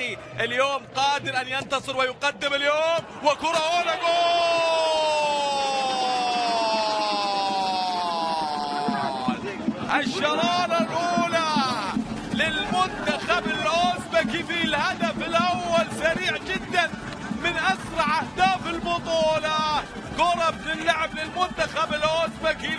العراقي اليوم قادر أن ينتصر ويقدم اليوم، وكرة أولى جول. الشرارة الأولى للمنتخب الأوزبكي في الهدف الأول، سريع جدا من أسرع أهداف البطولة. كرة بتنلعب للمنتخب الأوزبكي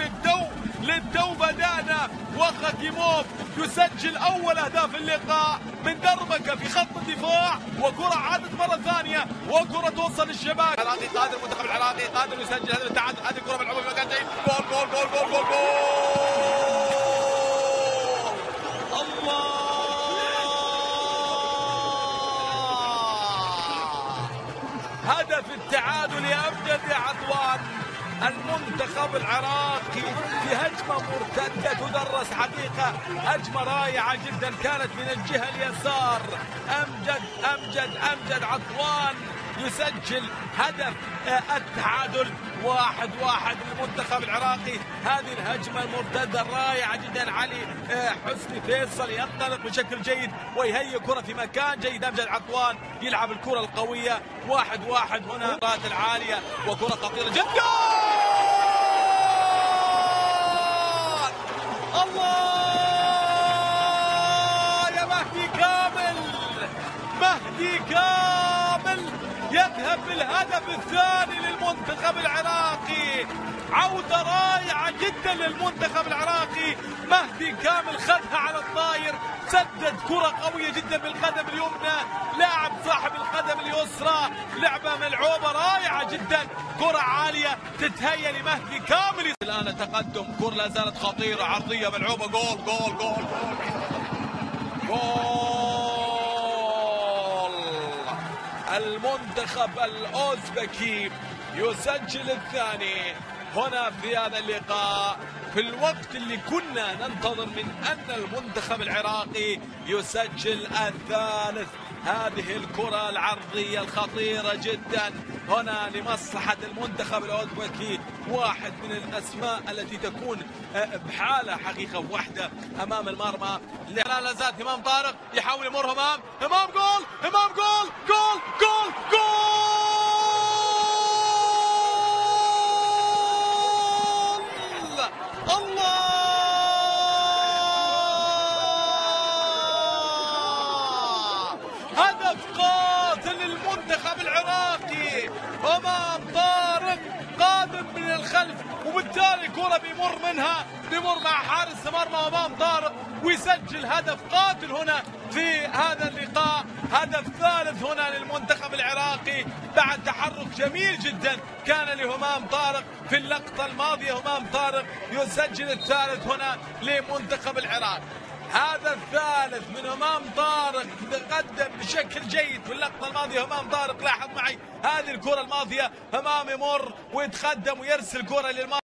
للتو بدأنا، وخاكيموف يسجل أول أهداف اللقاء من دربكة في خط الدفاع، وكرة عادت مرة ثانية وكرة توصل للشباك. العراقي قادر، المنتخب العراقي قادر يسجل هدف التعادل. هذه الكرة ملعوبة في مكان جيد، جول جول جول جول جول جول. الله، هدف التعادل يا أمجد يا عطوان. المنتخب العراقي في هجمة مرتدة تدرس حقيقة، هجمة رائعة جدا كانت من الجهة اليسار. أمجد عطوان يسجل هدف التعادل 1-1 للمنتخب العراقي. هذه الهجمة المرتدة الرائعة جدا. علي حسني فيصل ينطلق بشكل جيد ويهيئ كرة في مكان جيد. أمجد عطوان يلعب الكرة القوية. 1-1 هنا، الكرات العالية وكرة خطيرة جدا. الله يا مهدي كامل يذهب بالهدف الثاني للمنتخب العراقي. عودة رائعة جدا للمنتخب العراقي. مهدي كامل خذها على الطاير، سدد كرة قوية جدا بالقدم اليمنى، لاعب صاحب القدم اليسرى، لعبة ملعوبة رائعة جدا، كرة عالية تتهيأ لمهدي كامل. الآن تقدم، كرة لا زالت خطيرة، عرضية ملعوبة، جول جول جول جول. المنتخب الأوزبكي يسجل الثاني هنا في هذا اللقاء، في الوقت اللي كنا ننتظر من أن المنتخب العراقي يسجل الثالث. هذه الكرة العرضية الخطيرة جدا هنا لمصلحة المنتخب الأوزبكي، واحد من الأسماء التي تكون بحالة حقيقة وحدة أمام المرمى. لا زالت همام طارق يحاول يمر، همام جول، همام جول جول جول جول. الله، هدف قاتل للمنتخب العراقي. همام طارق قادم من الخلف، وبالتالي كرة بيمر مع حارس مرمى همام طارق ويسجل هدف قاتل هنا في هذا اللقاء. هدف ثالث هنا للمنتخب العراقي بعد تحرك جميل جدا كان لهمام طارق في اللقطة الماضية. همام طارق يسجل الثالث هنا لمنتخب العراق. هذا الثالث من همام طارق، تقدم بشكل جيد في اللقطة الماضية همام طارق. لاحظ معي هذه الكرة الماضية، همام يمر ويتقدم ويرسل كرة للمرمى.